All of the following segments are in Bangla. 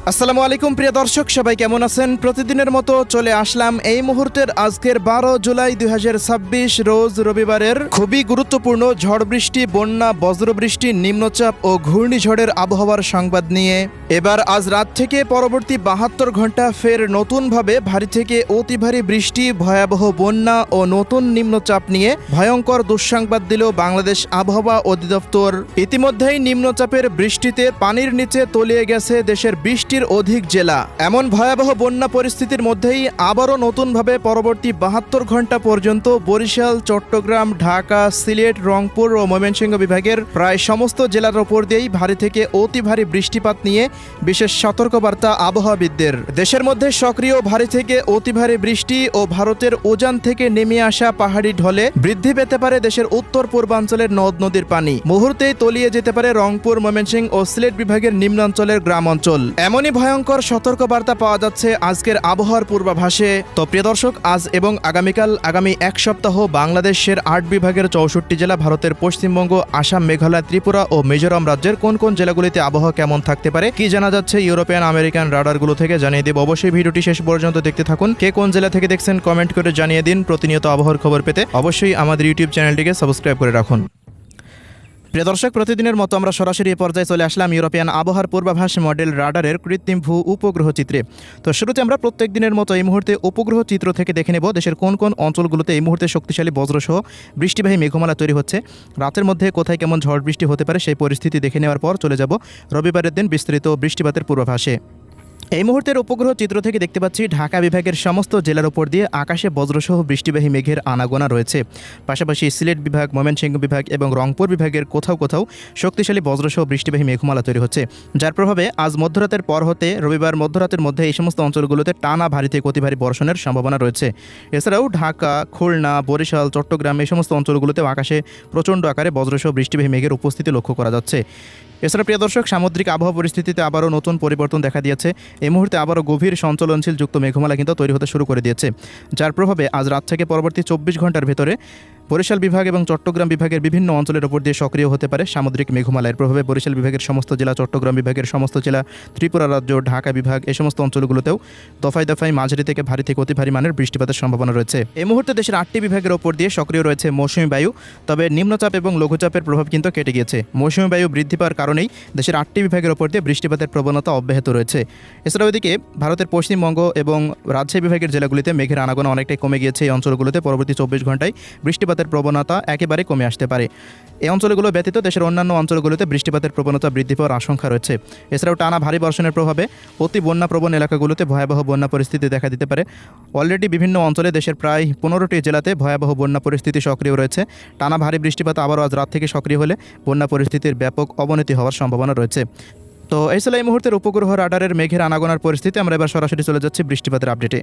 আসসালামু আলাইকুম প্রিয় দর্শক, সবাই কেমন আছেন? প্রতিদিনের মতো চলে আসলাম এই মুহূর্তের আজকের 12 জুলাই 2026 রোজ রবিবারের খুবই গুরুত্বপূর্ণ ঝড় বৃষ্টি, বন্যা, বজ্রবৃষ্টি, নিম্নচাপ ও ঘূর্ণিঝড়ের আবহাওয়ার সংবাদ নিয়ে। এবার আজ রাত থেকে পরবর্তী 72 ঘন্টা ফের নতুনভাবে ভারী থেকে অতি ভারী বৃষ্টি, ভয়াবহ বন্যা ও নতুন নিম্নচাপ নিয়ে ভয়ঙ্কর দুঃসংবাদ দিল বাংলাদেশ আবহাওয়া অধিদপ্তর। ইতিমধ্যেই নিম্নচাপের বৃষ্টিতে পানির নিচে তলিয়ে গেছে দেশের 20টির অধিক জেলা। এমন ভয়াবহ বন্যা পরিস্থিতির মধ্যেই আবারও নতুনভাবে পরবর্তী 72 ঘন্টা পর্যন্ত বরিশাল, চট্টগ্রাম, ঢাকা, সিলেট, রংপুর ও ময়মনসিংহ বিভাগের প্রায় সমস্ত জেলার ওপর দিয়েই ভারী থেকে অতি ভারী বৃষ্টিপাত নিয়ে বিশেষ সতর্কবার্তা আবহাওয়াবিদদের। দেশের মধ্যে সক্রিয় ভারী থেকে অতি ভারী বৃষ্টি ও ভারতের উজান থেকে নেমে আসা পাহাড়ি ঢলে বৃদ্ধি পেতে পারে দেশের উত্তর পূর্বাঞ্চলের নদ নদীর পানি। মুহূর্তেই তলিয়ে যেতে পারে রংপুর, ময়মনসিংহ ও সিলেট বিভাগের নিম্নাঞ্চলের গ্রাম অঞ্চল। এমনই ভয়ঙ্কর সতর্কবার্তা পাওয়া যাচ্ছে আজকের আবহাওয়ার পূর্বাভাসে। তো প্রিয় দর্শক, আজ এবং আগামীকাল আগামী এক সপ্তাহ বাংলাদেশের 8 বিভাগের 64 জেলা, ভারতের পশ্চিমবঙ্গ, আসাম, মেঘালয়, ত্রিপুরা ও মিজোরাম রাজ্যের কোন কোন জেলাগুলিতে আবহাওয়া কেমন থাকতে পারে, কি জানা যাচ্ছে ইউরোপিয়ান আমেরিকান রাডারগুলো থেকে জানিয়ে দেব। অবশ্যই ভিডিওটি শেষ পর্যন্ত দেখতে থাকুন। কে কোন জেলা থেকে দেখছেন কমেন্ট করে জানিয়ে দিন। প্রতিনিয়ত আবহাওয়ার খবর পেতে অবশ্যই আমাদের ইউটিউব চ্যানেলটিকে সাবস্ক্রাইব করে রাখুন। প্রিয় দর্শক, প্রতিদিনের মতো আমরা সরাসরি পর্যায়ে চলে আসলাম ইউরোপিয়ান আবহাওয়ার পূর্বাভাস মডেল রাডারের কৃত্রিম ভূ উপগ্রহ চিত্রে। তো শুরুতে আমরা প্রত্যেক দিনের মতো এই মুহূর্তে উপগ্রহ চিত্র থেকে দেখে নেব দেশের কোন কোন অঞ্চলগুলোতে এই মুহূর্তে শক্তিশালী বজ্রসহ বৃষ্টিবাহী মেঘমালা তৈরি হচ্ছে। রাতের মধ্যে কোথায় কেমন ঝড় বৃষ্টি হতে পারে সেই পরিস্থিতি দেখে নেওয়ার পর চলে যাব রবিবারের দিন বিস্তৃত বৃষ্টিপাতের পূর্বাভাসে। এই মুহূর্তের উপগ্রহ চিত্র থেকে দেখতে পাচ্ছি ঢাকা বিভাগের সমস্ত জেলার উপর দিয়ে আকাশে বজ্রসহ বৃষ্টিবাহী মেঘের আনাগোনা রয়েছে। পাশাপাশি সিলেট বিভাগ, ময়মনসিংহ বিভাগ এবং রংপুর বিভাগের কোথাও কোথাও শক্তিশালী বজ্রসহ বৃষ্টিবাহী মেঘমালা তৈরি হচ্ছে, যার প্রভাবে আজ মধ্যরাতের পর হতে রবিবার মধ্যরাতের মধ্যে এই সমস্ত অঞ্চলগুলোতে টানা ভারী থেকে অতি ভারী বর্ষণের সম্ভাবনা রয়েছে। এছাড়াও ঢাকা, খুলনা, বরিশাল, চট্টগ্রাম এই সমস্ত অঞ্চলগুলোতেও আকাশে প্রচণ্ড আকারে বজ্রসহ বৃষ্টিবাহী মেঘের উপস্থিতি লক্ষ্য করা যাচ্ছে। এছাড়া প্রিয় দর্শক, সামুদ্রিক আবহাওয়া পরিস্থিতিতে আবারও নতুন পরিবর্তন দেখা দিয়েছে। এই মুহূর্তে আবারও গভীর সঞ্চলনশীল যুক্ত মেঘমালা কিন্তু তৈরি হতে শুরু করে দিয়েছে, যার প্রভাবে আজ রাত থেকে পরবর্তী 24 ঘন্টার ভেতরে বরিশাল বিভাগ এবং চট্টগ্রাম বিভাগের বিভিন্ন অঞ্চলের উপর দিয়ে সক্রিয় হতে পারে সামুদ্রিক মেঘমালার প্রভাবে বরিশাল বিভাগের সমস্ত জেলা, চট্টগ্রাম বিভাগের সমস্ত জেলা, ত্রিপুরা রাজ্য, ঢাকা বিভাগ এই সমস্ত অঞ্চলগুলোতেও দফায় দফায় মাঝারি থেকে ভারী থেকে অতি ভারী মানের বৃষ্টিপাতের সম্ভাবনা রয়েছে। এই মুহূর্তে দেশের 8টি বিভাগের ওপর দিয়ে সক্রিয় রয়েছে মৌসুমী বায়ু, তবে নিম্নচাপ এবং লঘুচাপের প্রভাব কিন্তু কেটে গিয়েছে। মৌসুমী বায়ু বৃদ্ধি পাওয়ার কারণেই দেশের 8টি বিভাগের ওপর দিয়ে বৃষ্টিপাতের প্রবণতা অব্যাহত রয়েছে। এছাড়াও এদিকে ভারতের পশ্চিমবঙ্গ এবং রাজশাহী বিভাগের জেলাগুলিতে মেঘের আনাগোনা অনেকটাই কমে গিয়েছে। এই অঞ্চলগুলোতে পরবর্তী 24 ঘন্টায় বৃষ্টিপাতের প্রবণতা একেবারে কমে আসতে পারে। এই অঞ্চলগুলো ব্যতীত দেশের অন্যান্য অঞ্চলগুলোতে বৃষ্টিপাতের প্রবণতা বৃদ্ধি পাওয়ার আশঙ্কা রয়েছে। এছাড়াও টানা ভারী বর্ষণের প্রভাবে অতি বন্যাপ্রবণ এলাকাগুলোতে ভয়াবহ বন্যা পরিস্থিতি দেখা দিতে পারে। অলরেডি বিভিন্ন অঞ্চলে দেশের প্রায় 15টি জেলাতে ভয়াবহ বন্যা পরিস্থিতি সক্রিয় রয়েছে। টানা ভারী বৃষ্টিপাত আবারও আজ রাত থেকে সক্রিয় হলে বন্যা পরিস্থিতির ব্যাপক অবনতি হওয়ার সম্ভাবনা রয়েছে। তো এই ছিল এই মুহূর্তের উপগ্রহ রাডারের মেঘের আনাগোনার পরিস্থিতি। আমরা এবার সরাসরি চলে যাচ্ছি বৃষ্টিপাতের আপডেটে।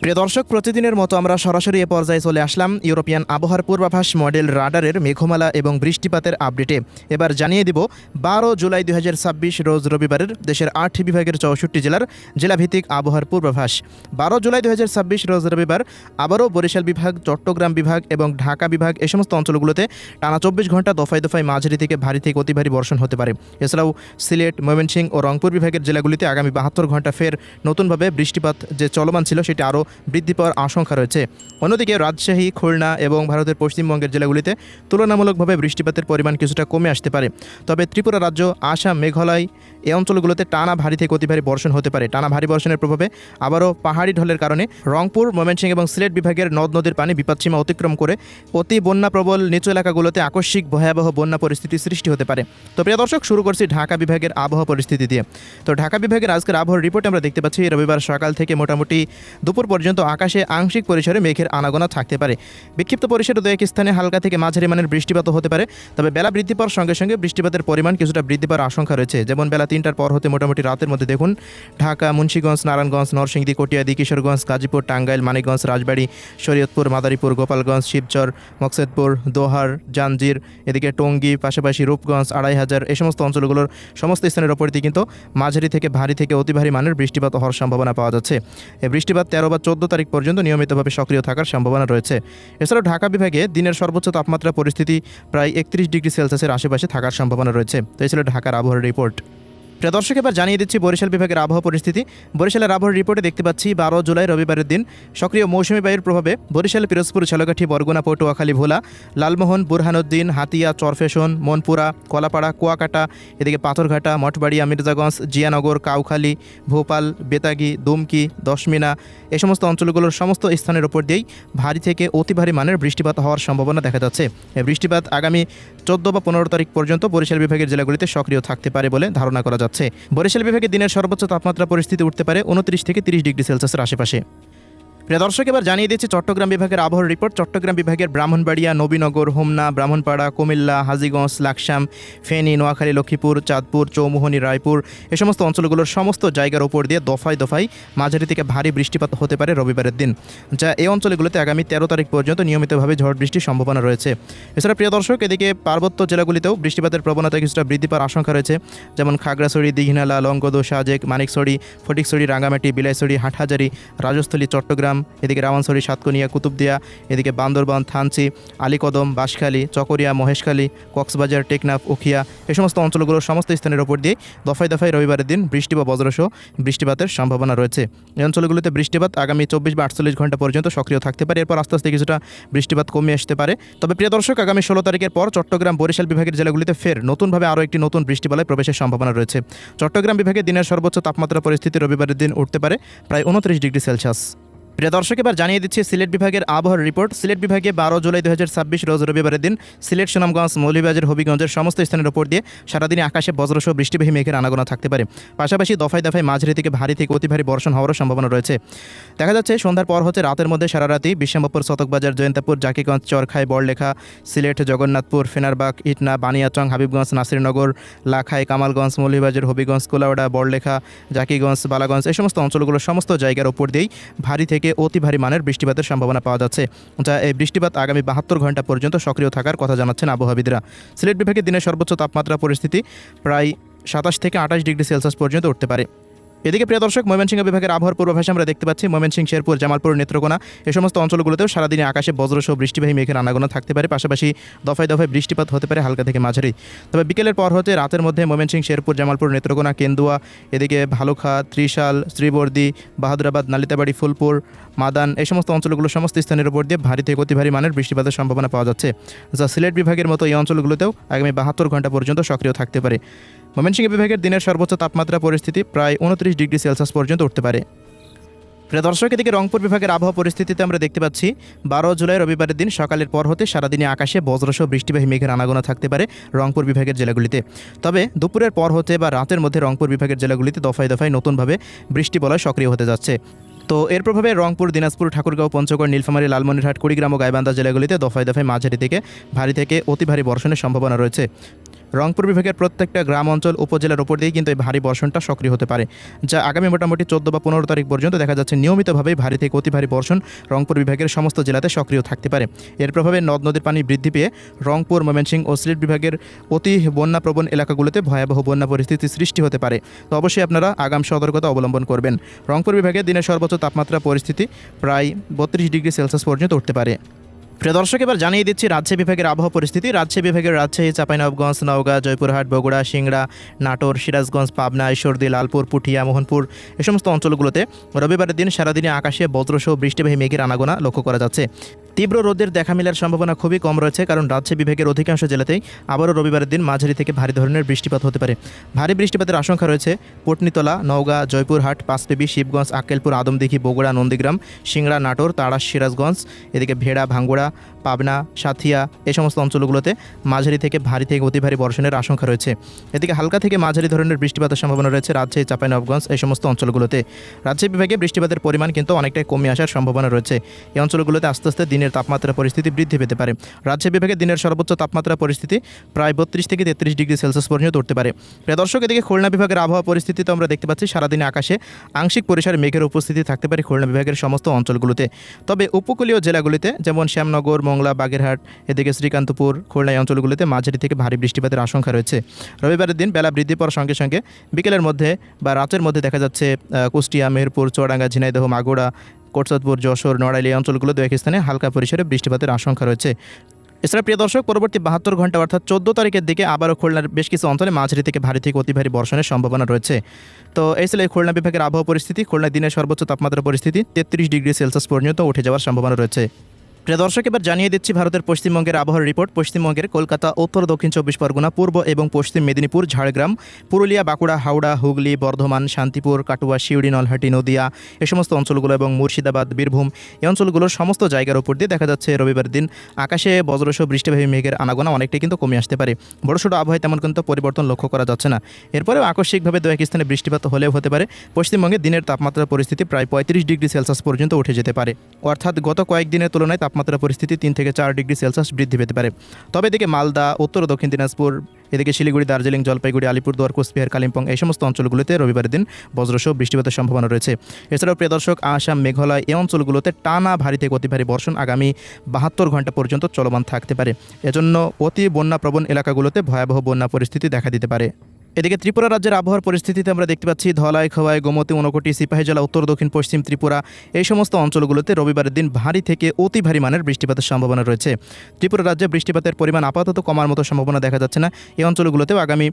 প্রিয় দর্শক, প্রতিদিনের মতো আমরা সরাসরি এ পর্যায়ে চলে আসলাম ইউরোপিয়ান আবহাওয়ার পূর্বাভাস মডেল রাডারের মেঘমালা এবং বৃষ্টিপাতের আপডেটে। এবার জানিয়ে দিব 12 জুলাই 2026 রোজ রবিবারের দেশের 8 বিভাগের 64 জেলার জেলাভিত্তিক আবহাওয়ার পূর্বাভাস। 12 জুলাই 2026 রোজ রবিবার আবারও বরিশাল বিভাগ, চট্টগ্রাম বিভাগ এবং ঢাকা বিভাগ এই সমস্ত অঞ্চলগুলোতে টানা 24 ঘন্টা দফায় দফায় মাঝারি থেকে ভারী থেকে অতি ভারী বর্ষণ হতে পারে। এছাড়াও সিলেট, ময়মনসিংহ ও রংপুর বিভাগের জেলাগুলিতে আগামী 72 ঘন্টা ফের নতুনভাবে বৃষ্টিপাত যে চলমান ছিল সেটি আরও বৃদ্ধি পাওয়ার আশঙ্কা রয়েছে। অন্যদিকে রাজশাহী, খুলনা এবং ভারতের পশ্চিমবঙ্গের জেলাগুলিতে তুলনামূলকভাবে বৃষ্টিপাতের পরিমাণ কিছুটা কমে আসতে পারে। তবে ত্রিপুরা রাজ্য, আসাম, মেঘালয় এই অঞ্চলগুলোতে টানা ভারী থেকে অতি ভারী বর্ষণ হতে পারে। টানা ভারী বর্ষণের প্রভাবে আবারও পাহাড়ি ঢলের কারণে রংপুর, ময়মনসিংহ এবং সিলেট বিভাগের নদ নদীর পানি বিপদসীমা অতিক্রম করে অতি বন্যাপ্রবল নিচু এলাকাগুলোতে আকস্মিক ভয়াবহ বন্যা পরিস্থিতি সৃষ্টি হতে পারে। তো প্রিয় দর্শক, শুরু করছি ঢাকা বিভাগের আবহাওয়া পরিস্থিতি দিয়ে। তো ঢাকা বিভাগের আজকের আবহাওয়ার রিপোর্টে আমরা দেখতে পাচ্ছি রবিবার সকাল থেকে মোটামুটি দুপুর পর্যন্ত আকাশে আংশিক পরিসরে মেঘের আনাগোনা থাকতে পারে। বিক্ষিপ্ত পরিসরে দু এক স্থানে হালকা থেকে মাঝারি মানের বৃষ্টিপাত হতে পারে। তবে বেলা বৃদ্ধি পাওয়ার সঙ্গে সঙ্গে বৃষ্টিপাতের পরিমাণ কিছুটা বৃদ্ধি পাওয়ার আশঙ্কা রয়েছে। যেমন বেলা 3টার পর হতে মোটামুটি রাতের মধ্যে দেখুন ঢাকা, মুন্সিগঞ্জ, নারায়ণগঞ্জ, নরসিংদী, কটিয়াদি, কিশোরগঞ্জ, গাজীপুর, টাঙ্গাইল, মানিকগঞ্জ, রাজবাড়ী, শরীয়তপুর, মাদারীপুর, গোপালগঞ্জ, শিবচর, মকসেদপুর, দোহার, জাঞ্জির, এদিকে টঙ্গী, পাশাপাশি রূপগঞ্জ, 2500 এই সমস্ত অঞ্চলগুলোর সমস্ত স্থানের ওপর দিয়ে কিন্তু মাঝারি থেকে ভারী থেকে অতি ভারী মানের বৃষ্টিপাত হওয়ার সম্ভাবনা পাওয়া যাচ্ছে। এই বৃষ্টিপাত 13 বা 14 তারিখ পর্যন্ত নিয়মিতভাবে সক্রিয় থাকার সম্ভাবনা রয়েছে। এছাড়াও ঢাকা বিভাগে দিনের সর্বোচ্চ তাপমাত্রা পরিস্থিতি প্রায় 31 ডিগ্রি সেলসিয়াসের আশেপাশে থাকার সম্ভাবনা রয়েছে। তো এই ছিল ঢাকার আবহাওয়ার রিপোর্ট। প্রিয় দর্শক, এবার জানিয়ে দিচ্ছি বরিশাল বিভাগের আবহাওয়া পরিস্থিতি। বরিশালের আবহাওয়ার রিপোর্টে দেখতে পাচ্ছি 12 জুলাই রবিবারের দিন সক্রিয় মৌসুমী বায়ুর প্রভাবে বরিশাল, পিরোজপুর, ঝালকাঠি, বরগুনা, পটুয়াখালী, ভোলা, লালমোহন, বুরহানুদ্দিন, হাতিয়া, চরফেশন, মনপুরা, কলাপাড়া, কুয়াকাটা, এদিকে পাথরঘাটা, মঠবাড়িয়া, মির্জাগঞ্জ, জিয়ানগর, কাউখালী, ভোপাল, বেতাগী, দুমকি, দশমিনা এই সমস্ত অঞ্চলগুলোর সমস্ত স্থানের উপর দিয়েই ভারী থেকে অতি ভারী মানের বৃষ্টিপাত হওয়ার সম্ভাবনা দেখা যাচ্ছে। এই বৃষ্টিপাত আগামী 14 বা 15 তারিখ পর্যন্ত বরিশাল বিভাগের জেলাগুলিতে সক্রিয় থাকতে পারে বলে ধারণা করা যাচ্ছে। বরিশাল বিভাগে দিনের সর্বোচ্চ তাপমাত্রা পরিস্থিতি উঠতে পারে 29 থেকে 30 ডিগ্রি সেলসিয়াসের আশেপাশে। প্রিয় দর্শক, এবার জানিয়ে দিচ্ছি চট্টগ্রাম বিভাগের আবহাওয়ার রিপোর্ট। চট্টগ্রাম বিভাগের ব্রাহ্মণবাড়িয়া, নবীনগর, হোমনা, ব্রাহ্মণপাড়া, কুমিল্লা, হাজীগঞ্জ, লাকসাম, ফেনী, নোয়াখালী, লক্ষ্মীপুর, চাঁদপুর, চৌমুহনী, রায়পুর এই সমস্ত অঞ্চলগুলোর সমস্ত জায়গার উপর দিয়ে দফায় দফায় মাঝারি থেকে ভারী বৃষ্টিপাত হতে পারে রবিবারের দিন, যা এই অঞ্চলগুলোতে আগামী 13 তারিখ পর্যন্ত নিয়মিতভাবে ঝড় বৃষ্টির সম্ভাবনা রয়েছে। এছাড়া প্রিয় দর্শক, এদিকে পার্বত্য জেলাগুলিতেও বৃষ্টিপাতের প্রবণতা কিছুটা বৃদ্ধি পাওয়ার আশঙ্কা রয়েছে, যেমন খাগড়াছড়ি, দীঘিনালা, লংগদো, সাজেক, মানিকছড়ি, ফটিকছড়ি, রাঙ্গামাটি, বিলাইছড়ি, হাটহাজারি, রাজস্থলী, চট্টগ্রাম, এদিকে রাওয়ানছড়ি, সাতকনিয়া, কুতুবদিয়া, এদিকে বান্দরবান, থানচি, আলীকদম, বাঁশখালী, চকরিয়া, মহেশখালী, কক্সবাজার, টেকনাফ, উখিয়া এই সমস্ত অঞ্চলগুলোর সমস্ত স্থানের ওপর দিয়ে দফায় দফায় রবিবারের দিন বৃষ্টি বা বজ্রসহ বৃষ্টিপাতের সম্ভাবনা রয়েছে। এই অঞ্চলগুলোতে বৃষ্টিপাত আগামী 24 বা 48 ঘন্টা পর্যন্ত সক্রিয় থাকতে পারে। এরপর আস্তে আস্তে কিছুটা বৃষ্টিপাত কমে আসতে পারে। তবে প্রিয় দর্শক, আগামী 16 তারিখের পর চট্টগ্রাম, বরিশাল বিভাগের জেলাগুলিতে ফের নতুনভাবে আরও একটি নতুন বৃষ্টিবালয় প্রবেশের সম্ভাবনা রয়েছে। চট্টগ্রাম বিভাগে দিনের সর্বোচ্চ তাপমাত্রা পরিস্থিতি রবিবারের দিন উঠতে পারে প্রায় 29 ডিগ্রি সেলসিয়াস। প্রিয় দর্শক, এবার জানিয়ে দিচ্ছি সিলেট বিভাগের আবহাওয়ার রিপোর্ট। সিলেট বিভাগে 12 জুলাই 2026 রোজ রবিবারের দিন সিলেট, সুনামগঞ্জ, মৌলভীবাজার, হবিগঞ্জের সমস্ত স্থানের উপর দিয়ে সারাদিনে আকাশে বজ্রসহ বৃষ্টিবাহী মেঘের আনাগোনা থাকতে পারে। পাশাপাশি দফায় দফায় মাঝারি থেকে ভারী থেকে অতি ভারী বর্ষণ হওয়ারও সম্ভাবনা রয়েছে। দেখা যাচ্ছে সন্ধ্যার পর হচ্ছে রাতের মধ্যে সারা রাতি বিশ্বম্বরপুর, চতকবাজার, জয়ন্তাপুর, জাকিগঞ্জ, চরখাই, বড়লেখা, সিলেট, জগন্নাথপুর, ফেনারবাগ, ইটনা, বানিয়াচং, হাবিবগঞ্জ, নাসিরনগর, লাখাই, কামালগঞ্জ, মৌলভীবাজার, হবিগঞ্জ, কোলাউড়া, বড়লেখা, জাকিগঞ্জ, বালাগঞ্জ এই সমস্ত অঞ্চলগুলোর সমস্ত জায়গার উপর দিয়েই ভারী থেকে অতি ভারী মানের বৃষ্টিপাতের সম্ভাবনা পাওয়া যাচ্ছে, যা এই বৃষ্টিপাত আগামী 72 ঘন্টা পর্যন্ত সক্রিয় থাকার কথা জানাচ্ছেন আবহাওয়াবিদরা। সিলেট বিভাগে দিনের সর্বোচ্চ তাপমাত্রা পরিস্থিতি প্রায় 27 থেকে 28 ডিগ্রি সেলসিয়াস পর্যন্ত উঠতে পারে। এদিকে প্রিয় দর্শক, ময়মনসিংহ বিভাগের আবহাওয়ার পূর্বাভাসে আমরা দেখতে পাচ্ছি ময়মনসিংহ, শেরপুর, জামালপুর, নেত্রকোনা এই সমস্ত অঞ্চলগুলোতেও সারাদিনে আকাশে বজ্রসহ বৃষ্টিবাহী মেঘের আনাগোনা থাকতে পারে। পাশাপাশি দফায় দফায় বৃষ্টিপাত হতে পারে হালকা থেকে মাঝারি। তবে বিকেলের পর হতে রাতের মধ্যে ময়মনসিংহ, শেরপুর, জামালপুর, নেত্রকোনা, কেন্দুয়া, এদিকে ভালুখা, ত্রিশাল, শ্রীবর্দী, বাহাদুরাবাদ, নালিতাবাড়ি, ফুলপুর, মাদান এই সমস্ত অঞ্চলগুলো সমস্ত স্থানের উপর দিয়ে ভারী থেকে অতি ভারী মানের বৃষ্টিপাতের সম্ভাবনা পাওয়া যাচ্ছে, যা সিলেট বিভাগের মতো এই অঞ্চলগুলোতেও আগামী 72 ঘন্টা পর্যন্ত সক্রিয় থাকতে পারে। ময়মনসিংহ বিভাগের দিনের সর্বোচ্চ তাপমাত্রা পরিস্থিতি প্রায় 29 ডিগ্রি সেলসিয়াস পর্যন্ত উঠতে পারে। প্রিয় দর্শক, এদিকে রংপুর বিভাগের আবহাওয়া পরিস্থিতিতে আমরা দেখতে পাচ্ছি 12 জুলাই রবিবারের দিন সকালের পর হতে সারাদিনে আকাশে বজ্রসহ বৃষ্টিবাহী মেঘের আনাগোনা থাকতে পারে রংপুর বিভাগের জেলাগুলিতে। তবে দুপুরের পর হতে বা রাতের মধ্যে রংপুর বিভাগের জেলাগুলিতে দফায় দফায় নতুনভাবে বৃষ্টিবলয় সক্রিয় হতে যাচ্ছে। তো এর প্রভাবে রংপুর, দিনাজপুর, ঠাকুরগাঁও, পঞ্চগড়, নীলফামারী, লালমনিরহাট, কুড়িগ্রাম ও গাইবান্ধা জেলাগুলিতে দফায় দফায় মাঝারি থেকে ভারী থেকে অতি ভারী বর্ষণের সম্ভাবনা রয়েছে। রংপুর বিভাগের প্রত্যেকটা গ্রাম অঞ্চল, উপজেলার উপর দিয়েই কিন্তু এই ভারী বর্ষণটা সক্রিয় হতে পারে, যা আগামী মোটামুটি 14 বা 15 তারিখ পর্যন্ত দেখা যাচ্ছে নিয়মিতভাবেই ভারী থেকে অতি ভারী বর্ষণ রংপুর বিভাগের সমস্ত জেলাতে সক্রিয় থাকতে পারে। এর প্রভাবে নদ নদীর পানি বৃদ্ধি পেয়ে রংপুর, ময়মনসিংহ ও সিলেট বিভাগের অতি বন্যাপ্রবণ এলাকাগুলোতে ভয়াবহ বন্যা পরিস্থিতি সৃষ্টি হতে পারে। তো অবশ্যই আপনারা আগাম সতর্কতা অবলম্বন করবেন। রংপুর বিভাগে দিনের সর্বোচ্চ তাপমাত্রা পরিস্থিতি প্রায় 32 ডিগ্রি সেলসিয়াস পর্যন্ত উঠতে পারে। প্রিয় দর্শক, এবার জানিয়ে দিচ্ছি রাজশাহী বিভাগের আবহাওয়া পরিস্থিতি। রাজশাহী বিভাগের রাজশাহী, চাঁপাইনবাবগঞ্জ, নওগাঁ, জয়পুরহাট, বগুড়া, সিংড়া, নাটোর, সিরাজগঞ্জ, পাবনা, ঈশ্বরদী, লালপুর, পুঠিয়া, মোহনপুর এই সমস্ত অঞ্চলগুলোতে রবিবারের দিন সারাদিনে আকাশে বজ্রসহ বৃষ্টিবাহী মেঘের আনাগোনা লক্ষ্য করা যাচ্ছে। তীব্র রোদের দেখা মেলার সম্ভাবনা খুবই কম রয়েছে, কারণ রাজশাহী বিভাগের অধিকাংশ জেলাতেই আবারও রবিবারের দিন মাঝারি থেকে ভারী ধরনের বৃষ্টিপাত হতে পারে। ভারী বৃষ্টিপাতের আশঙ্কা রয়েছে পটনীতলা, নওগাঁ, জয়পুরহাট, পাঁচপেবি, শিবগঞ্জ, আক্কেলপুর, আদমদিঘি, বগুড়া, নন্দীগ্রাম, সিংড়া, নাটোর, তাড়া, সিরাজগঞ্জ, এদিকে ভেড়া, ভাঙ্গুড়া, পাবনা, সাথিয়া এই সমস্ত অঞ্চলগুলোতে মাঝারি থেকে ভারী থেকে অতি ভারী বর্ষণের আশঙ্কা রয়েছে। এদিকে হালকা থেকে মাঝারি ধরনের বৃষ্টিপাতের সম্ভাবনা রয়েছে রাজশাহী, চাঁপাইনবাবগঞ্জ এই সমস্ত অঞ্চলগুলোতে। রাজশাহী বিভাগে বৃষ্টিপাতের পরিমাণ কিন্তু অনেকটাই কমে আসার সম্ভাবনা রয়েছে। এই অঞ্চলগুলোতে আস্তে আস্তে দিনের তাপমাত্রা পরিস্থিতি বৃদ্ধি পেতে পারে। রাজশাহী বিভাগে দিনের সর্বোচ্চ তাপমাত্রা পরিস্থিতি প্রায় 32 থেকে 33 ডিগ্রি সেলসিয়াস পর্যন্ত উঠতে পারে। প্রিয় দর্শক, এদিকে খুলনা বিভাগের আবহাওয়া পরিস্থিতিতে আমরা দেখতে পাচ্ছি সারাদিনে আকাশে আংশিক পরিসরে মেঘের উপস্থিতি থাকতে পারে খুলনা বিভাগের সমস্ত অঞ্চলগুলোতে। তবে উপকূলীয় জেলাগুলিতে যেমন শ্যামনগর, মংলা, বাগেরহাট, এদিকে শ্রীকান্তপুর, খুলনা এই অঞ্চলগুলিতে মাঝারি থেকে ভারী বৃষ্টিপাতের আশঙ্কা রয়েছে। রবিবারের দিন বেলা বৃদ্ধি পাওয়ার সঙ্গে সঙ্গে বিকেলের মধ্যে বা রাতের মধ্যে দেখা যাচ্ছে কুষ্টিয়া, মেহেরপুর, চুয়াডাঙ্গা, ঝিনাইদহ, মাগুরা, কোটচাঁদপুর, যশোর, নড়াইল এই অঞ্চলগুলো দু এক স্থানে হালকা পরিসরে বৃষ্টিপাতের আশঙ্কা রয়েছে। এছাড়া প্রিয় দর্শক, পরবর্তী 72 ঘন্টা অর্থাৎ 14 তারিখের দিকে আবারও খুলনার বেশ কিছু অঞ্চলে মাঝারি থেকে ভারী থেকে অতি ভারী বর্ষণের সম্ভাবনা রয়েছে। তো এই ছিল এই খুলনা বিভাগের আবহাওয়া পরিস্থিতি। খুলনার দিনের সর্বোচ্চ তাপমাত্রা পরিস্থিতি 33 ডিগ্রি সেলসিয়াস পর্যন্ত উঠে যাওয়ার সম্ভাবনা রয়েছে। প্রিয় দর্শক, এবার জানিয়ে দিচ্ছি ভারতের পশ্চিমবঙ্গের আবহাওয়ার রিপোর্ট। পশ্চিমবঙ্গের কলকাতা, উত্তর দক্ষিণ 24 পরগনা, পূর্ব এবং পশ্চিম মেদিনীপুর, ঝাড়গ্রাম, পুরুলিয়া, বাঁকুড়া, হাওড়া, হুগলি, বর্ধমান, শান্তিপুর, কাটুয়া, শিউড়ি, নলহাটি, নদিয়া এই সমস্ত অঞ্চলগুলো এবং মুর্শিদাবাদ, বীরভূম এই অঞ্চলগুলোর সমস্ত জায়গার উপর দিয়ে দেখা যাচ্ছে রবিবার দিন আকাশে বজ্রসহ বৃষ্টিবাহী মেঘের আনাগোনা অনেকটাই কিন্তু কমে আসতে পারে। বড়সড় আবহাওয়ায় তেমন কিন্তু পরিবর্তন লক্ষ্য করা যাচ্ছে না। এরপরেও আকস্মিকভাবে দু এক স্থানে বৃষ্টিপাত হলেও হতে পারে। পশ্চিমবঙ্গে দিনের তাপমাত্রার পরিস্থিতি প্রায় 35 ডিগ্রি সেলসিয়াস পর্যন্ত উঠে যেতে পারে, অর্থাৎ গত কয়েকদিনের তুলনায় তাপমাত্রা পরিস্থিতি 3 থেকে 4 ডিগ্রি সেলসিয়াস বৃদ্ধি পেতে পারে। তবে এদিকে মালদা, উত্তর ও দক্ষিণ দিনাজপুর, এদিকে শিলিগুড়ি, দার্জিলিং, জলপাইগুড়ি, আলিপুরদুয়ার, কোচবিহার, কালিম্পং এই সমস্ত অঞ্চলগুলোতে রবিবার দিন বজ্রসহ বৃষ্টিপাতের সম্ভাবনা রয়েছে। এছাড়াও প্রিয় দর্শক, আসাম, মেঘালয় এই অঞ্চলগুলোতে টানা ভারী থেকে অতি ভারী বর্ষণ আগামী 72 ঘন্টা পর্যন্ত চলমান থাকতে পারে। এজন্য অতি বন্যাপ্রবণ এলাকাগুলোতে ভয়াবহ বন্যা পরিস্থিতি দেখা দিতে পারে। এদিকে ত্রিপুরা রাজ্যের আবহাওয়ার পরিস্থিতিতে আমরা দেখতে পাচ্ছি ধলাই, খোয়াই, গোমতী, ঊনকোটি, সিপাহীজলা, উত্তর দক্ষিণ পশ্চিম ত্রিপুরা এই সমস্ত অঞ্চলগুলোতে রবিবারের দিন ভারী থেকে অতি ভারী মানের বৃষ্টিপাতের সম্ভাবনা রয়েছে। ত্রিপুরা রাজ্যে বৃষ্টিপাতের পরিমাণ আপাতত কমার মতো সম্ভাবনা দেখা যাচ্ছে না। এই অঞ্চলগুলোতেও আগামী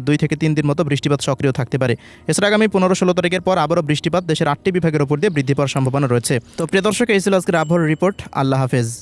2 থেকে 3 দিন মতো বৃষ্টিপাত সক্রিয় থাকতে পারে। এছাড়া আগামী 15-16 তারিখের পর আবারও বৃষ্টিপাত দেশের 8টি বিভাগের উপর দিয়ে বৃদ্ধি পাওয়ার সম্ভাবনা রয়েছে। তো প্রিয় দর্শক, এই ছিল আজকের আবহাওয়ার রিপোর্ট। আল্লাহ হাফেজ।